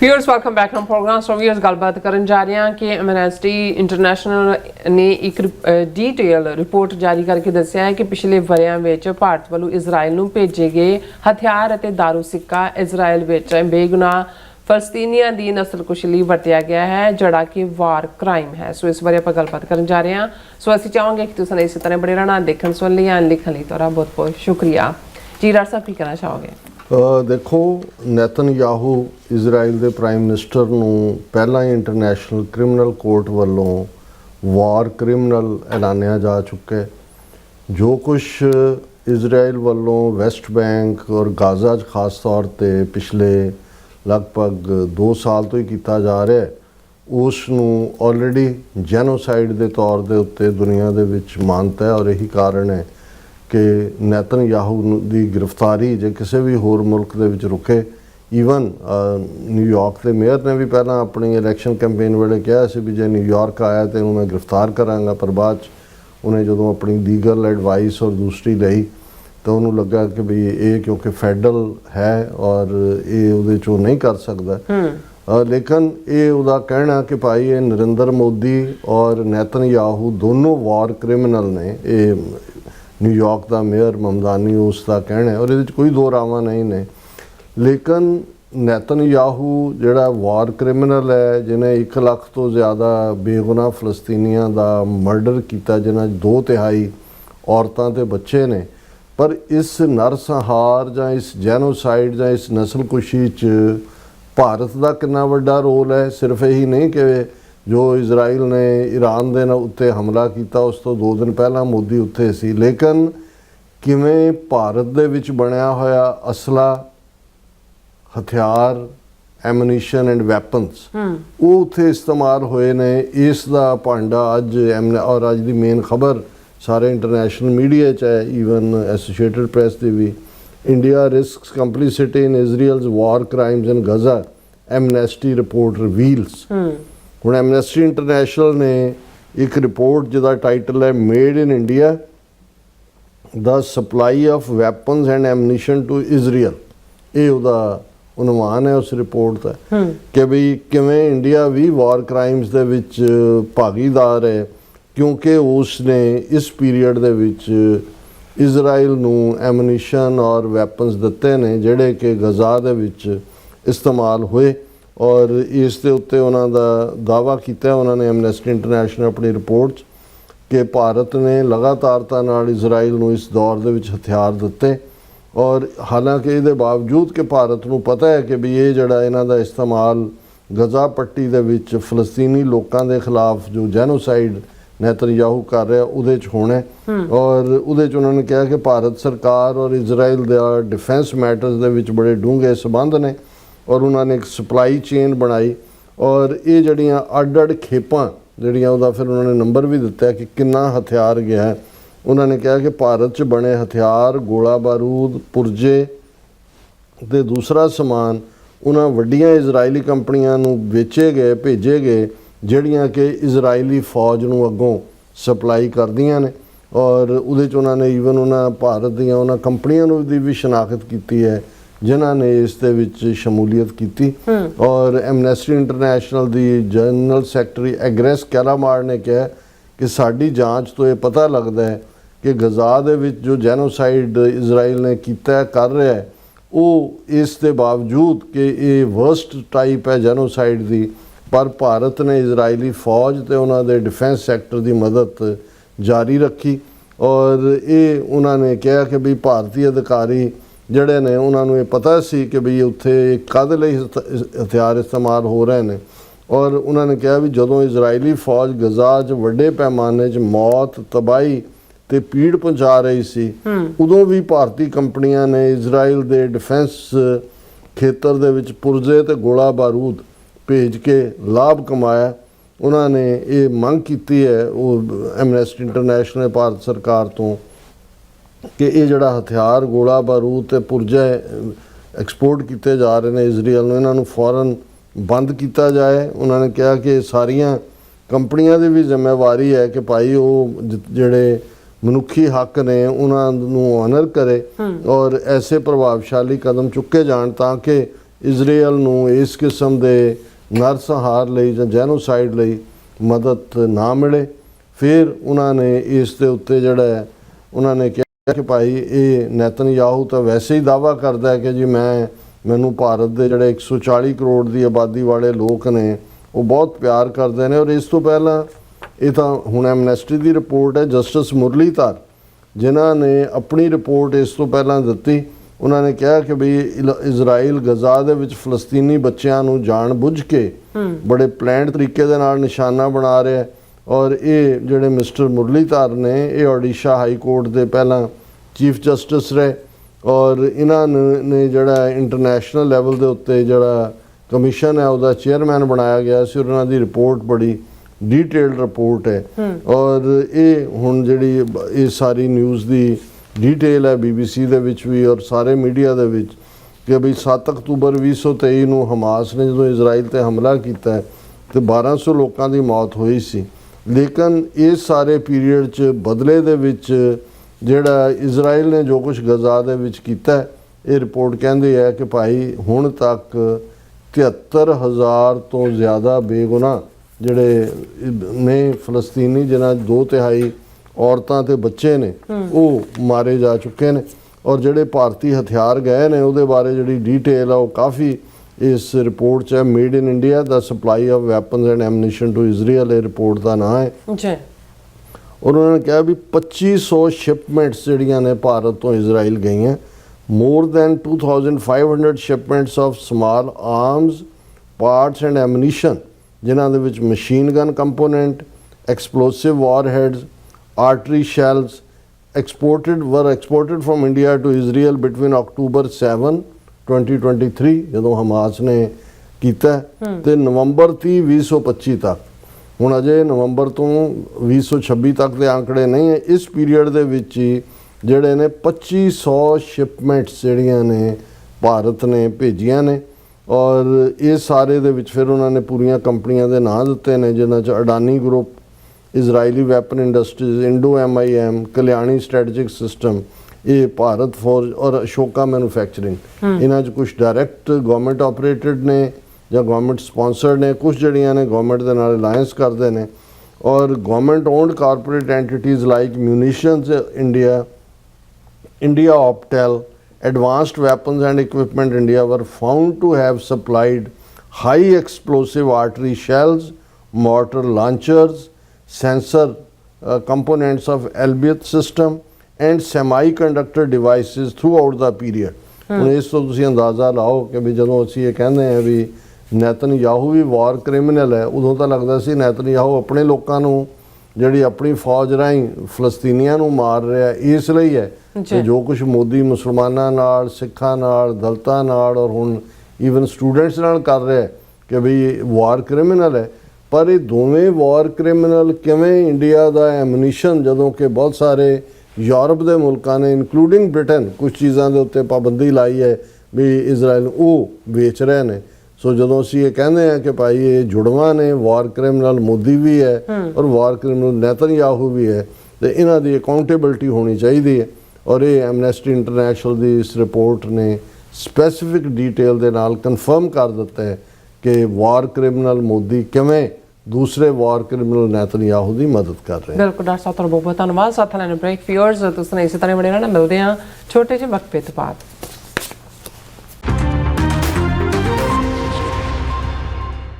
Viewers welcome back हम programme so viewers गलबात करन जा रहे हैं कि एमनेस्टी इंटरनेशनल ने एक डिटेल रिपोर्ट जारी करके दस्सिया है कि पिछले वरियां विच भारत वालों इजराइल नूं भेजे गए हथियार अते दारू सिक्का इजराइल विच बेगुनाह फलस्तीनियां दी नस्लकुशी लई वरतिया गया है जड़ा कि वार क्राइम है। सो इस बारे आपां गलबात करन जा रहे हैं। सो असीं चाहांगे कि तुसीं इस तरह बड़े रहना देखण सुन लई या लिखण लई तुहाडा बहुत बहुत शुक्रिया जी। डॉक्टर साहब की कहना चाहोगे? देखो, नेतनयाहू इजराइल के प्राइम मिनिस्टर ਨੂੰ ਪਹਿਲਾਂ ਹੀ इंटरनेशनल क्रिमिनल कोर्ट ਵੱਲੋਂ वार क्रिमिनल ਐਲਾਨਿਆ ਜਾ ਚੁੱਕਾ। जो कुछ इजराइल ਵੱਲੋਂ वैस्ट बैंक और गाजा 'ਚ खास तौर पर पिछले लगभग 2 साल तो ही किया जा रहा है, उस ऑलरेडी जैनोसाइड के तौर के उत्ते दुनिया के विच मानता है। और यही कारण है कि नेतनयाहू की गिरफ्तारी जो किसी भी होर मुल्क के विच रुके। ईवन न्यूयॉर्क के मेयर ने भी पहला अपनी इलैक्शन कैंपेन वेले कहा सी भी जो न्यूयॉर्क आया तो मैं गिरफ्तार कराँगा, पर बाद उन्हें जो अपनी लीगल एडवाइस और दूसरी लई तो उन्होंने लगा कि भी ये क्योंकि फैडरल है और ये उहदे चों नहीं कर सकता। लेकिन ये उहदा कहना कि भाई ये नरेंद्र मोदी और नेतनयाहू दोनों वार क्रिमिनल ने। ये न्यूयॉर्क का मेयर ममदानी उसका कहना है और ये कोई दो रावां नहीं ने। लेकिन नेतनयाहू जिहड़ा वार क्रिमिनल है, जिन्हें 1 लाख तो ज़्यादा बेगुनाह फलस्तीनियां का मर्डर किया, जिन्हें 2/3 औरतां ते बच्चे ने, पर इस नरसंहार या इस जैनोसाइड या इस नस्लकुशी भारत का कितना वड्डा रोल है। सिर्फ यही नहीं कि जो इजराइल ने ईरान के उत्ते हमला किया उस तो 2 दिन पहला मोदी उत्थे सी, लेकिन किवें भारत दे विच बनया होया असला, हथियार, एमनीशन एंड वैपन्स वो उत्थे इस्तेमाल होए ने। इसका भांडा अज और अज की मेन खबर सारे इंटरनेशनल मीडिया च है, ईवन एसोसिएटेड प्रेस की भी। India risks complicity in Israel's war crimes in Gaza, Amnesty report reveals. हुण एमनेस्टी इंटरनेशनल ने एक रिपोर्ट जिसका टाइटल है made in India the supply of weapons and ammunition to Israel, ये उहदा उन्वान है उस रिपोर्ट का कि बई किवें इंडिया भी वार क्राइम्स दे विच भागीदार है, क्योंकि उसने इस पीरीयड दे विच इजराइल नूं एमनीशन और वैपन्स दिते ने जिहड़े कि गजा दे विच इस्तेमाल होए। और इस दे उत्ते उन्हां दा दावा कीता उन्होंने एमनेस्टी इंटरनेशनल अपनी रिपोर्ट कि भारत ने लगातारता नाल इजराइल नूं इस दौर दे विच हथियार दिते। और हालांकि इहदे बावजूद कि भारत नूं पता है कि भी ये जिहड़ा इन्हां दा इस्तेमाल गजा पट्टी दे विच फलस्तीनी लोकां दे खिलाफ जो जैनोसाइड नेतनयाहू कर रहा उहदे च होना है। और उहदे च उन्होंने कहा कि भारत सरकार और इजराइल दा डिफेंस मैटर्स दे विच बड़े डूंघे संबंध ने और उन्होंने एक सप्लाई चेन बनाई। और ये जड़ियाँ अड खेपां जड़ियाँ उहदा फिर उन्होंने नंबर भी दिता है कि कितना हथियार गया है। उन्होंने कहा कि भारत च बने हथियार, गोला बारूद, पुरजे ते दूसरा समान उन्हां वड्डियां इजरायली कंपनियां नूं बेचे गए, भेजे गए, ਜਿਹੜੀਆਂ कि इजरायली फौज ਨੂੰ ਅੱਗੋਂ सप्लाई ਕਰਦੀਆਂ ਨੇ। और ਉਹਦੇ 'ਚ ਉਹਨਾਂ ਨੇ ਈਵਨ ਉਹਨਾਂ ਭਾਰਤ ਦੀਆਂ ਉਹਨਾਂ ਕੰਪਨੀਆਂ ਨੂੰ ਦੀ ਵੀ ਸ਼ਨਾਖਤ ਕੀਤੀ ਹੈ ਜਿਨ੍ਹਾਂ ਨੇ ਇਸ ਦੇ ਵਿੱਚ ਸ਼ਮੂਲੀਅਤ ਕੀਤੀ। और एमनेस्टी इंटरनेशनल ਦੀ जनरल सैकटरी एग्रेस कैलामार ने कहा कि साड़ी जांच तो ये पता लगता है कि गजा ਦੇ ਵਿੱਚ जो जैनोसाइड इजराइल ने ਕੀਤਾ कर रहा है वो इस दे बावजूद कि ये वर्स्ट टाइप है जैनोसाइड की, पर भारत ने इजरायली फौज तो उन्होंने डिफेंस सैक्टर की मदद जारी रखी। और ये उन्होंने कहा कि भी भारतीय अधिकारी जड़े ने उन्होंने ये पता सी कि भी उत्थे काहदे लई हथियार इस्तेमाल हो रहे हैं। और उन्होंने कहा भी जदों इजरायली फौज गजा च वड्डे पैमाने च मौत, तबाही ते पीड़ पहुँचा रही सी, उदों भी भारतीय कंपनियां ने इजराइल के डिफेंस खेतर दे विच पुरजे ते गोला बारूद भेज के लाभ कमाया। उन्होंने ये मंग की है वो एमनेस्टी इंटरनेशनल भारत सरकार तो कि ये जड़ा हथियार, गोला बारूद ते पुरजे एक्सपोर्ट किए जा रहे हैं इजराइल में, इन्हों फौरन बंद किया जाए। उन्होंने कहा कि सारिया कंपनियां की भी जिम्मेवारी है कि भाई वो जिहड़े मनुखी हक ने उन्होंने ऑनर करे और ऐसे प्रभावशाली कदम चुके जान ताकि ਇਜ਼ਰਾਈਲ ਨੂੰ ਇਸ ਕਿਸਮ ਦੇ ਨਰਸੰਹਾਰ ਲਈ ਜਾਂ ਜੈਨੋਸਾਈਡ ਲਈ ਮਦਦ ਨਾ ਮਿਲੇ। ਫਿਰ ਉਹਨਾਂ ਨੇ ਇਸ ਦੇ ਉੱਤੇ ਜਿਹੜਾ ਹੈ ਉਹਨਾਂ ਨੇ ਕਿਹਾ ਕਿ ਭਾਈ ਇਹ ਨੇਤਨਯਾਹੂ ਤਾਂ ਵੈਸੇ ਹੀ ਦਾਅਵਾ ਕਰਦਾ ਹੈ ਕਿ ਜੀ ਮੈਨੂੰ ਭਾਰਤ ਦੇ ਜਿਹੜੇ 140 ਕਰੋੜ ਦੀ ਆਬਾਦੀ ਵਾਲੇ ਲੋਕ ਨੇ ਉਹ ਬਹੁਤ ਪਿਆਰ ਕਰਦੇ ਨੇ। ਔਰ ਇਸ ਤੋਂ ਪਹਿਲਾਂ ਇਹ ਤਾਂ ਹੁਣ ਐਮਨੈਸਟੀ ਦੀ ਰਿਪੋਰਟ ਹੈ, ਜਸਟਿਸ ਮੁਰਲੀਧਰ ਜਿਨ੍ਹਾਂ ਨੇ ਆਪਣੀ ਰਿਪੋਰਟ ਇਸ ਤੋਂ ਪਹਿਲਾਂ ਦਿੱਤੀ, ਉਹਨਾਂ ਨੇ ਕਿਹਾ ਕਿ ਵੀ ਇਜ਼ਰਾਈਲ ਗਜ਼ਾ ਦੇ ਵਿੱਚ ਫਲਸਤੀਨੀ ਬੱਚਿਆਂ ਨੂੰ ਜਾਣ ਬੁੱਝ ਕੇ ਬੜੇ ਪਲੈਨਡ ਤਰੀਕੇ ਦੇ ਨਾਲ ਨਿਸ਼ਾਨਾ ਬਣਾ ਰਿਹਾ। ਔਰ ਇਹ ਜਿਹੜੇ ਮਿਸਟਰ ਮੁਰਲੀਧਰ ਨੇ ਇਹ ਓਡੀਸ਼ਾ ਹਾਈ ਕੋਰਟ ਦੇ ਪਹਿਲਾਂ ਚੀਫ ਜਸਟਿਸ ਰਹੇ ਔਰ ਇਹਨਾਂ ਨੇ ਜਿਹੜਾ ਇੰਟਰਨੈਸ਼ਨਲ ਲੈਵਲ ਦੇ ਉੱਤੇ ਜਿਹੜਾ ਕਮਿਸ਼ਨ ਹੈ ਉਹਦਾ ਚੇਅਰਮੈਨ ਬਣਾਇਆ ਗਿਆ ਸੀ। ਉਹਨਾਂ ਦੀ ਰਿਪੋਰਟ ਬੜੀ ਡੀਟੇਲਡ ਰਿਪੋਰਟ ਹੈ ਔਰ ਇਹ ਹੁਣ ਜਿਹੜੀ ਇਹ ਸਾਰੀ ਨਿਊਜ਼ ਦੀ ਡਿਟੇਲ ਹੈ BBC ਦੇ ਵਿੱਚ ਵੀ ਔਰ ਸਾਰੇ ਮੀਡੀਆ ਦੇ ਵਿੱਚ ਕਿ ਵੀ 7 ਅਕਤੂਬਰ 2023 ਨੂੰ ਹਮਾਸ ਨੇ ਜਦੋਂ ਇਜ਼ਰਾਈਲ ਤੇ ਹਮਲਾ ਕੀਤਾ ਤੇ 1200 ਲੋਕਾਂ ਦੀ ਮੌਤ ਹੋਈ ਸੀ। ਲੇਕਿਨ ਇਸ ਸਾਰੇ ਪੀਰੀਅਡ 'ਚ ਬਦਲੇ ਦੇ ਵਿੱਚ ਜਿਹੜਾ ਇਜ਼ਰਾਈਲ ਨੇ ਜੋ ਕੁਝ ਗਜ਼ਾ ਦੇ ਵਿੱਚ ਕੀਤਾ, ਇਹ ਰਿਪੋਰਟ ਕਹਿੰਦੀ ਹੈ ਕਿ ਭਾਈ ਹੁਣ ਤੱਕ 73,000 ਤੋਂ ਜ਼ਿਆਦਾ ਬੇਗੁਨਾਹ ਜਿਹੜੇ ਨੇ ਫਲਸਤੀਨੀ ਜਿਨ੍ਹਾਂ 2/3 ਔਰਤਾਂ ਤੇ ਬੱਚੇ ਨੇ ਉਹ ਮਾਰੇ ਜਾ ਚੁੱਕੇ ਨੇ। ਔਰ ਜਿਹੜੇ ਭਾਰਤੀ ਹਥਿਆਰ ਗਏ ਨੇ ਉਹਦੇ ਬਾਰੇ ਜਿਹੜੀ ਡੀਟੇਲ ਆ ਉਹ ਕਾਫੀ ਇਸ ਰਿਪੋਰਟ 'ਚ ਹੈ। Made in India the supply of weapons and ammunition to Israel ਇਹ ਰਿਪੋਰਟ ਦਾ ਨਾਂ ਹੈ ਜੀ। ਔਰ ਉਹਨਾਂ ਨੇ ਕਿਹਾ ਵੀ 2500 ਸ਼ਿਪਮੈਂਟਸ ਜਿਹੜੀਆਂ ਨੇ ਭਾਰਤ ਤੋਂ ਇਜ਼ਰਾਈਲ ਗਈਆਂ, more than 2,500 shipments of small arms, parts and ammunition ਜਿਨ੍ਹਾਂ ਦੇ ਵਿੱਚ machine gun component, explosive warheads, artillery shells exported from India to Israel between October 7, 2023 ਜਦੋਂ ਹਮਾਸ ਨੇ ਕੀਤਾ ਤੇ ਨਵੰਬਰ 30, 2025 ਤੱਕ। ਹੁਣ ਅਜੇ ਨਵੰਬਰ ਤੋਂ 2026 ਤੱਕ ਦੇ ਆંકੜੇ ਨਹੀਂ ਹੈ। ਇਸ ਪੀਰੀਅਡ ਦੇ ਵਿੱਚ ਹੀ ਜਿਹੜੇ ਨੇ 2500 ਸ਼ਿਪਮੈਂਟਸ ਜਿਹੜੀਆਂ ਨੇ ਭਾਰਤ ਨੇ ਭੇਜੀਆਂ ਨੇ ਔਰ ਇਹ ਸਾਰੇ ਦੇ ਵਿੱਚ ਫਿਰ ਉਹਨਾਂ ਨੇ ਪੂਰੀਆਂ ਕੰਪਨੀਆਂ ਦੇ ਨਾਂ ਦਿੱਤੇ ਨੇ ਜਿਨ੍ਹਾਂ 'ਚ Adani group, Israeli Weapon Industries, Indo MIM, Kalyani strategic system, ਇਹ ਭਾਰਤ ਫੋਰਜ ਔਰ ਅਸ਼ੋਕਾ ਮੈਨੂਫੈਕਚਰਿੰਗ। ਇਹਨਾਂ 'ਚ ਕੁਝ ਡਾਇਰੈਕਟ ਗਵਰਨਮੈਂਟ ਆਪਰੇਟਡ ਨੇ ਜਾਂ ਗਵਰਨਮੈਂਟ ਸਪਾਂਸਰਡ ਨੇ, ਕੁਝ ਜਿਹੜੀਆਂ ਨੇ ਗਵਰਨਮੈਂਟ ਦੇ ਨਾਲ ਅਲਾਇੰਸ ਕਰਦੇ ਨੇ ਔਰ government owned corporate entities like munitions India Optel, Advanced Weapons and Equipment India were found to have supplied high explosive artillery shells, mortar launchers, sensor components of Elbit system and semiconductor devices throughout the period। ਹੁਣ ਇਸ ਤੋਂ ਤੁਸੀਂ ਅੰਦਾਜ਼ਾ ਲਾਓ ਕਿ ਵੀ ਜਦੋਂ ਅਸੀਂ ਇਹ ਕਹਿੰਦੇ ਹਾਂ ਵੀ ਨੇਤਨਯਾਹੂ ਵੀ ਵਾਰ ਕ੍ਰਿਮੀਨਲ ਹੈ, ਉਦੋਂ ਤਾਂ ਲੱਗਦਾ ਸੀ ਨੇਤਨਯਾਹੂ ਆਪਣੇ ਲੋਕਾਂ ਨੂੰ ਜਿਹੜੀ ਆਪਣੀ ਫੌਜ ਰਾਹੀਂ ਫਲਸਤੀਨੀਆਂ ਨੂੰ ਮਾਰ ਰਿਹਾ ਇਸ ਲਈ ਹੈ ਕਿ ਜੋ ਕੁਝ ਮੋਦੀ ਮੁਸਲਮਾਨਾਂ ਨਾਲ, ਸਿੱਖਾਂ ਨਾਲ, ਦਲਿਤਾਂ ਨਾਲ ਔਰ ਹੁਣ ਈਵਨ ਸਟੂਡੈਂਟਸ ਨਾਲ ਕਰ ਰਿਹਾ ਕਿ ਵੀ ਵਾਰ ਕ੍ਰਿਮੀਨਲ ਹੈ। ਪਰ ਇਹ ਦੋਵੇਂ ਵਾਰ ਕ੍ਰਿਮੀਨਲ ਕਿਵੇਂ ਇੰਡੀਆ ਦਾ ਐਮਨੀਸ਼ਨ ਜਦੋਂ ਕਿ ਬਹੁਤ ਸਾਰੇ ਯੂਰਪ ਦੇ ਮੁਲਕਾਂ ਨੇ ਇਨਕਲੂਡਿੰਗ ਬ੍ਰਿਟਨ ਕੁਝ ਚੀਜ਼ਾਂ ਦੇ ਉੱਤੇ ਪਾਬੰਦੀ ਲਾਈ ਹੈ ਵੀ ਇਜ਼ਰਾਈਲ ਨੂੰ ਉਹ ਵੇਚ ਰਹੇ ਨੇ। ਸੋ ਜਦੋਂ ਅਸੀਂ ਇਹ ਕਹਿੰਦੇ ਹਾਂ ਕਿ ਭਾਈ ਇਹ ਜੁੜਵਾਂ ਨੇ, ਵਾਰ ਕ੍ਰਿਮੀਨਲ ਮੋਦੀ ਵੀ ਹੈ ਔਰ ਵਾਰ ਕ੍ਰਿਮੀਨਲ ਨੇਤਨਯਾਹੂ ਵੀ ਹੈ ਤੇ ਇਹਨਾਂ ਦੀ ਅਕਾਊਂਟੇਬਿਲਟੀ ਹੋਣੀ ਚਾਹੀਦੀ ਹੈ। ਔਰ ਇਹ ਐਮਨੈਸਟੀ ਇੰਟਰਨੈਸ਼ਨਲ ਦੀ ਇਸ ਰਿਪੋਰਟ ਨੇ ਸਪੈਸੀਫਿਕ ਡਿਟੇਲ ਦੇ ਨਾਲ ਕਨਫਰਮ ਕਰ ਦਿੱਤਾ ਹੈ ਕਿ ਵਾਰ ਕ੍ਰਿਮੀਨਲ ਮੋਦੀ ਕਿਵੇਂ ਦੂਸਰੇ ਵਾਰ ਕ੍ਰਿਮੀਨਲ ਨੇਤਨਯਾਹੂ ਦੀ ਮਦਦ ਕਰ ਰਹੇ ਹਨ। ਬਿਲਕੁਲ ਡਾਕਟਰ ਸਾਹਿਬ, ਤੁਹਾਡਾ ਬਹੁਤ ਬਹੁਤ ਧੰਨਵਾਦ। ਸਾਥ ਲੈਣ ਬ੍ਰੇਕ ਫਿਊਅਰਸ ਤੁਸੀਂ ਇਸੇ ਤਰ੍ਹਾਂ ਬਣੇ ਰਹਿਣਾ, ਮਿਲਦੇ ਹਾਂ ਛੋਟੇ ਜਿਹੇ ਵਕਫੇ ਤੋਂ ਬਾਅਦ।